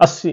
80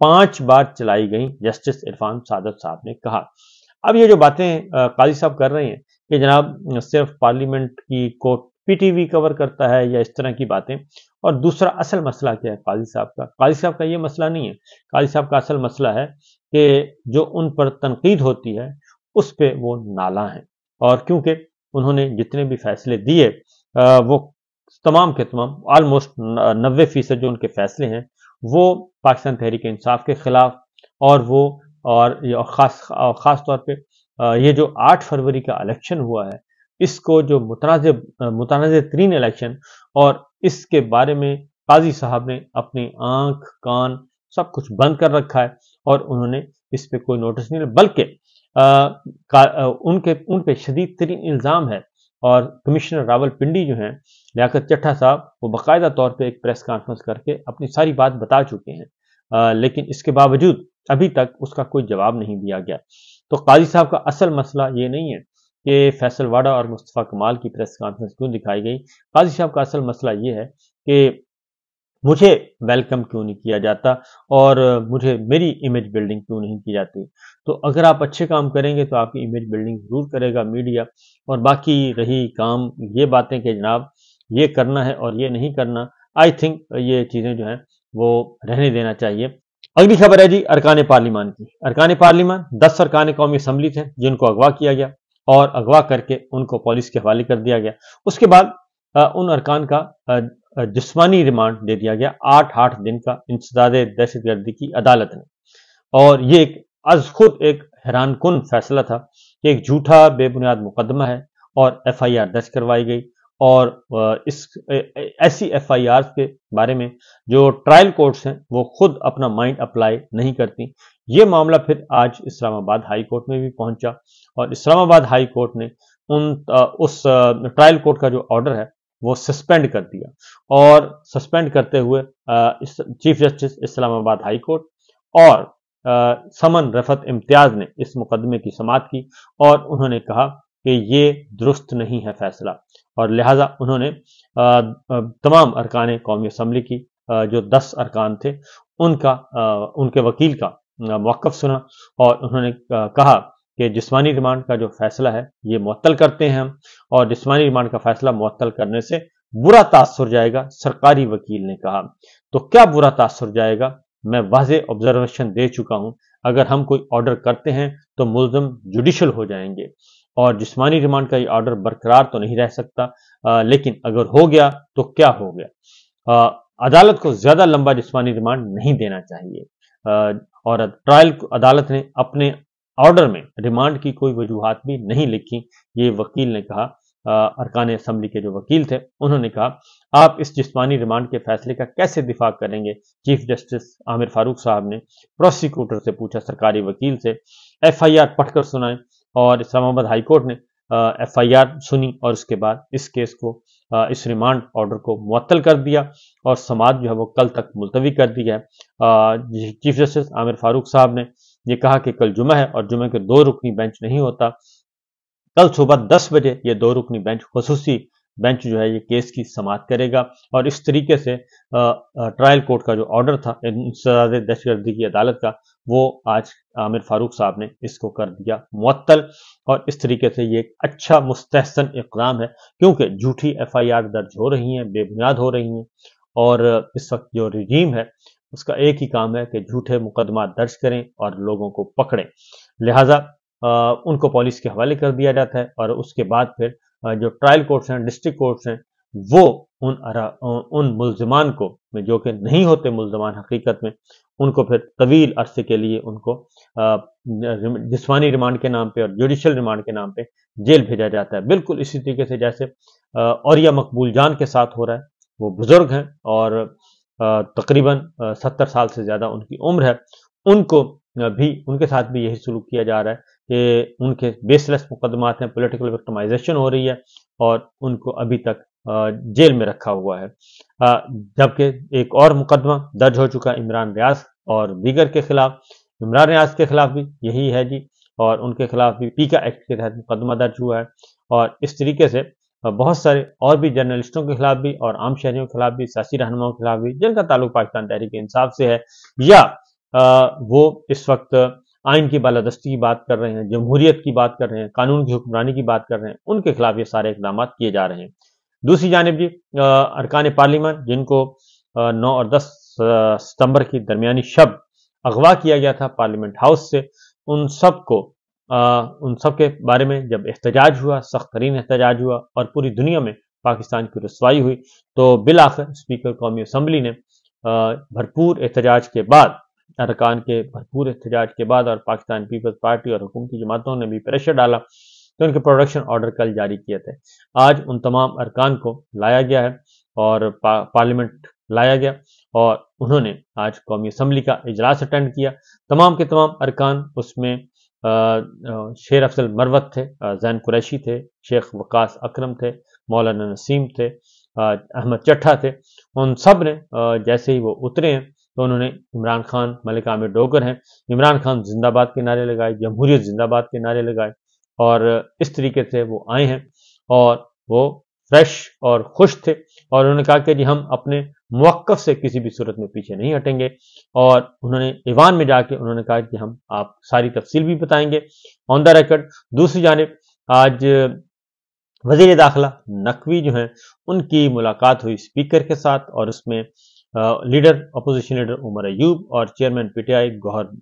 5 بار چلائی گئیں، جسٹس عرفان سعادت صاحب نے کہا۔ اب یہ جو باتیں قاضی صاحب کر رہے ہیں کہ جناب صرف پارلیمنٹ کی کوٹ پی ٹی وی کور کرتا ہے یا اس طرح کی باتیں، اور دوسرا اصل مسئلہ کیا ہے قاضی صاحب کا یہ مسئلہ نہیں ہے۔ قاضی صاحب کا اصل مسئلہ ہے کہ جو ان پر تنقید ہوتی ہے اس پہ وہ نالاں ہیں، اور کیونکہ انہوں نے جتنے بھی فیصلے دیے وہ تمام کے تمام آلموسٹ 90% جو ان کے فیصلے ہیں وہ پاکستان تحریک انصاف کے خلاف، اور خاص طور پہ یہ جو 8 فروری کا الیکشن ہوا ہے، اس کو جو متنازع ترین الیکشن، اور اس کے بارے میں قاضی صاحب نے اپنی آنکھ کان سب کچھ بند کر رکھا ہے، اور انہوں نے اس پہ کوئی نوٹس نہیں لیا، بلکہ ان پہ شدید ترین الزام ہے۔ اور کمشنر راول پنڈی جو ہیں لیاقت چٹھا صاحب، وہ باقاعدہ طور پہ ایک پریس کانفرنس کر کے اپنی ساری بات بتا چکے ہیں، لیکن اس کے باوجود ابھی تک اس کا کوئی جواب نہیں دیا گیا۔ تو قاضی صاحب کا اصل مسئلہ یہ نہیں ہے کہ فیصل واڈا اور مصطفیٰ کمال کی پریس کانفرنس کیوں دکھائی گئی، قاضی صاحب کا اصل مسئلہ یہ ہے کہ مجھے ویلکم کیوں نہیں کیا جاتا، اور میری امیج بلڈنگ کیوں نہیں کی جاتی۔ تو اگر آپ اچھے کام کریں گے تو آپ کی امیج بلڈنگ ضرور کرے گا میڈیا، اور باقی رہی کام یہ باتیں کہ جناب یہ کرنا ہے اور یہ نہیں کرنا، آئی تھنک یہ چیزیں جو ہیں وہ رہنے دینا چاہیے۔ اگلی خبر ہے جی ارکان پارلیمان کی۔ ارکان پارلیمان 10 ارکان قومی اسمبلی تھے جن کو اغوا کیا گیا، اور اغوا کر کے ان کو پولیس کے حوالے کر دیا گیا۔ اس کے بعد ان ارکان کا جسمانی ریمانڈ دے دیا گیا 8 دن کا انسداد دہشت گردی کی عدالت نے، اور یہ از خود ایک حیران کن فیصلہ تھا کہ ایک جھوٹا بے بنیاد مقدمہ ہے اور ایف آئی آر درج کروائی گئی، اور ایسی ایف آئی آر کے بارے میں جو ٹرائل کورٹس ہیں وہ خود اپنا مائنڈ اپلائی نہیں کرتی۔ یہ معاملہ پھر آج اسلام آباد ہائی کورٹ میں بھی پہنچا، اور اسلام آباد ہائی کورٹ نے اس ٹرائل کورٹ کا جو آرڈر ہے وہ سسپینڈ کر دیا، اور سسپینڈ کرتے ہوئے چیف جسٹس اسلام آباد ہائی کورٹ اور سمن رفعت امتیاز نے اس مقدمے کی سماعت کی، اور انہوں نے کہا کہ یہ درست نہیں ہے فیصلہ، اور لہٰذا انہوں نے تمام ارکان قومی اسمبلی کی جو 10 ارکان تھے ان کے وکیل کا موقف سنا، اور انہوں نے کہا کہ جسمانی ریمانڈ کا جو فیصلہ ہے یہ معطل کرتے ہیں ہم، اور جسمانی ریمانڈ کا فیصلہ معطل کرنے سے برا تاثر جائے گا، سرکاری وکیل نے کہا۔ تو کیا برا تاثر جائے گا؟ میں واضح آبزرویشن دے چکا ہوں، اگر ہم کوئی آرڈر کرتے ہیں تو ملزم جوڈیشل ہو جائیں گے، اور جسمانی ریمانڈ کا یہ آرڈر برقرار تو نہیں رہ سکتا، لیکن اگر ہو گیا تو کیا ہو گیا؟ عدالت کو زیادہ لمبا جسمانی ریمانڈ نہیں دینا چاہیے، اور ٹرائل عدالت نے اپنے آرڈر میں ریمانڈ کی کوئی وجوہات بھی نہیں لکھی، یہ وکیل نے کہا۔ ارکان اسمبلی کے جو وکیل تھے انہوں نے کہا آپ اس جسمانی ریمانڈ کے فیصلے کا کیسے دفاع کریں گے؟ چیف جسٹس عامر فاروق صاحب نے پروسیکیوٹر سے پوچھا، سرکاری وکیل سے، ایف آئی آر پڑھ کر سنائیں، اور اسلام آباد ہائی کورٹ نے ایف آئی آر سنی، اور اس کے بعد اس کیس کو اس ریمانڈ آرڈر کو معطل کر دیا، اور سماعت جو ہے وہ کل تک ملتوی کر دی ہے۔ چیف جسٹس عامر فاروق صاحب نے یہ کہا کہ کل جمعہ ہے اور جمعہ کے 2 رکنی بینچ نہیں ہوتا، کل صبح 10 بجے یہ 2 رکنی بینچ، خصوصی بینچ جو ہے یہ کیس کی سماعت کرے گا، اور اس طریقے سے ٹرائل کورٹ کا جو آرڈر تھا انسداد دہشت گردی کی عدالت کا، وہ آج عامر فاروق صاحب نے اس کو کر دیا معطل، اور اس طریقے سے یہ ایک اچھا مستحسن اقدام ہے، کیونکہ جھوٹی ایف آئی آر درج ہو رہی ہیں، بے بنیاد ہو رہی ہیں، اور اس وقت جو رجیم ہے اس کا ایک ہی کام ہے کہ جھوٹے مقدمات درج کریں اور لوگوں کو پکڑیں، لہٰذا ان کو پولیس کے حوالے کر دیا جاتا ہے، اور اس کے بعد پھر جو ٹرائل کورٹس ہیں، ڈسٹرکٹ کورٹس ہیں، وہ ان ملزمان کو، جو کہ نہیں ہوتے ملزمان حقیقت میں، ان کو پھر طویل عرصے کے لیے ان کو جسمانی ریمانڈ کے نام پہ اور جوڈیشل ریمانڈ کے نام پہ جیل بھیجا جاتا ہے، بالکل اسی طریقے سے جیسے اوریا مقبول جان کے ساتھ ہو رہا ہے۔ وہ بزرگ ہیں اور تقریباً 70 سال سے زیادہ ان کی عمر ہے، ان کے ساتھ بھی یہی سلوک کیا جا رہا ہے کہ ان کے بیس لیس مقدمات ہیں، پولیٹیکل وکٹمائزیشن ہو رہی ہے، اور ان کو ابھی تک جیل میں رکھا ہوا ہے، جبکہ ایک اور مقدمہ درج ہو چکا عمران ریاض اور دیگر کے خلاف۔ عمران ریاض کے خلاف بھی یہی ہے جی، اور ان کے خلاف بھی پیکا ایکٹ کے تحت مقدمہ درج ہوا ہے، اور اس طریقے سے بہت سارے اور بھی جرنلسٹوں کے خلاف بھی، اور عام شہریوں کے خلاف بھی، سیاسی رہنماؤں کے خلاف بھی، جن کا تعلق پاکستان تحریک انصاف سے ہے، یا وہ اس وقت آئین کی بالادستی کی بات کر رہے ہیں، جمہوریت کی بات کر رہے ہیں، قانون کی حکمرانی کی بات کر رہے ہیں، ان کے خلاف یہ سارے اقدامات کیے جا رہے ہیں۔ دوسری جانب جی ارکان پارلیمان جن کو 9 اور 10 ستمبر کی درمیانی شب اغوا کیا گیا تھا پارلیمنٹ ہاؤس سے، ان سب کے بارے میں جب احتجاج ہوا، سخت ترین احتجاج ہوا اور پوری دنیا میں پاکستان کی رسوائی ہوئی، تو بالآخر اسپیکر قومی اسمبلی نے بھرپور احتجاج کے بعد، ارکان کے بھرپور احتجاج کے بعد اور پاکستان پیپلز پارٹی اور حکومتی جماعتوں نے بھی پریشر ڈالا تو ان کے پروڈکشن آرڈر کل جاری کیے تھے۔ آج ان تمام ارکان کو لایا گیا ہے اور پارلیمنٹ لایا گیا اور انہوں نے آج قومی اسمبلی کا اجلاس اٹینڈ کیا۔ تمام کے تمام ارکان اس میں شیر افضل مروت تھے، زین قریشی تھے، شیخ وقاص اکرم تھے، مولانا نسیم تھے، احمد چٹھا تھے۔ ان سب نے جیسے ہی وہ اترے ہیں تو انہوں نے عمران خان، ملک عامر ڈوگر ہیں، عمران خان زندہ باد کے نعرے لگائے، جمہوریت زندہ باد کے نعرے لگائے اور اس طریقے سے وہ آئے ہیں اور وہ فریش اور خوش تھے اور انہوں نے کہا کہ جی ہم اپنے موقف سے کسی بھی صورت میں پیچھے نہیں ہٹیں گے اور انہوں نے ایوان میں جا کے انہوں نے کہا کہ ہم آپ ساری تفصیل بھی بتائیں گے آن دا ریکارڈ۔ دوسری جانب آج وزیر داخلہ نقوی جو ہیں ان کی ملاقات ہوئی اسپیکر کے ساتھ اور اس میں اپوزیشن لیڈر عمر ایوب اور chairman P T I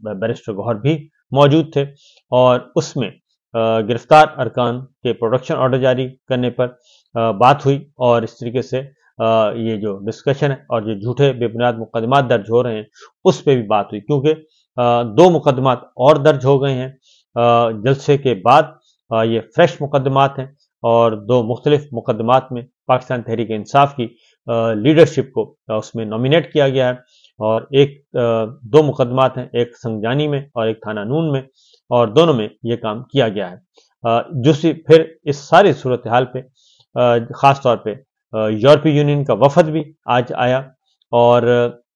barrister Gohar بھی موجود تھے اور اس میں گرفتار ارکان کے پروڈکشن آرڈر جاری کرنے پر بات ہوئی اور اس طریقے سے یہ جو ڈسکشن ہے اور جو جھوٹے بے بنیاد مقدمات درج ہو رہے ہیں اس پہ بھی بات ہوئی، کیونکہ 2 مقدمات اور درج ہو گئے ہیں جلسے کے بعد، یہ فریش مقدمات ہیں اور 2 مختلف مقدمات میں پاکستان تحریک انصاف کی لیڈرشپ کو اس میں نامینیٹ کیا گیا ہے اور 2 مقدمات ہیں، ایک سنگجانی میں اور ایک تھانہ نون میں اور دونوں میں یہ کام کیا گیا ہے۔ پھر اس ساری صورتحال پہ خاص طور پہ یورپی یونین کا وفد بھی آج آیا اور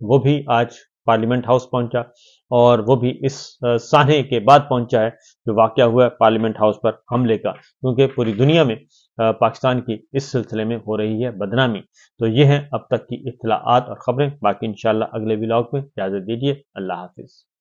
وہ بھی آج پارلیمنٹ ہاؤس پہنچا اور وہ بھی اس سانحے کے بعد پہنچا ہے جو واقعہ ہوا ہے پارلیمنٹ ہاؤس پر حملے کا، کیونکہ پوری دنیا میں پاکستان کی اس سلسلے میں ہو رہی ہے بدنامی۔ تو یہ ہیں اب تک کی اطلاعات اور خبریں، باقی انشاءاللہ اگلے ولاگ میں اجازت دیجیے، اللہ حافظ۔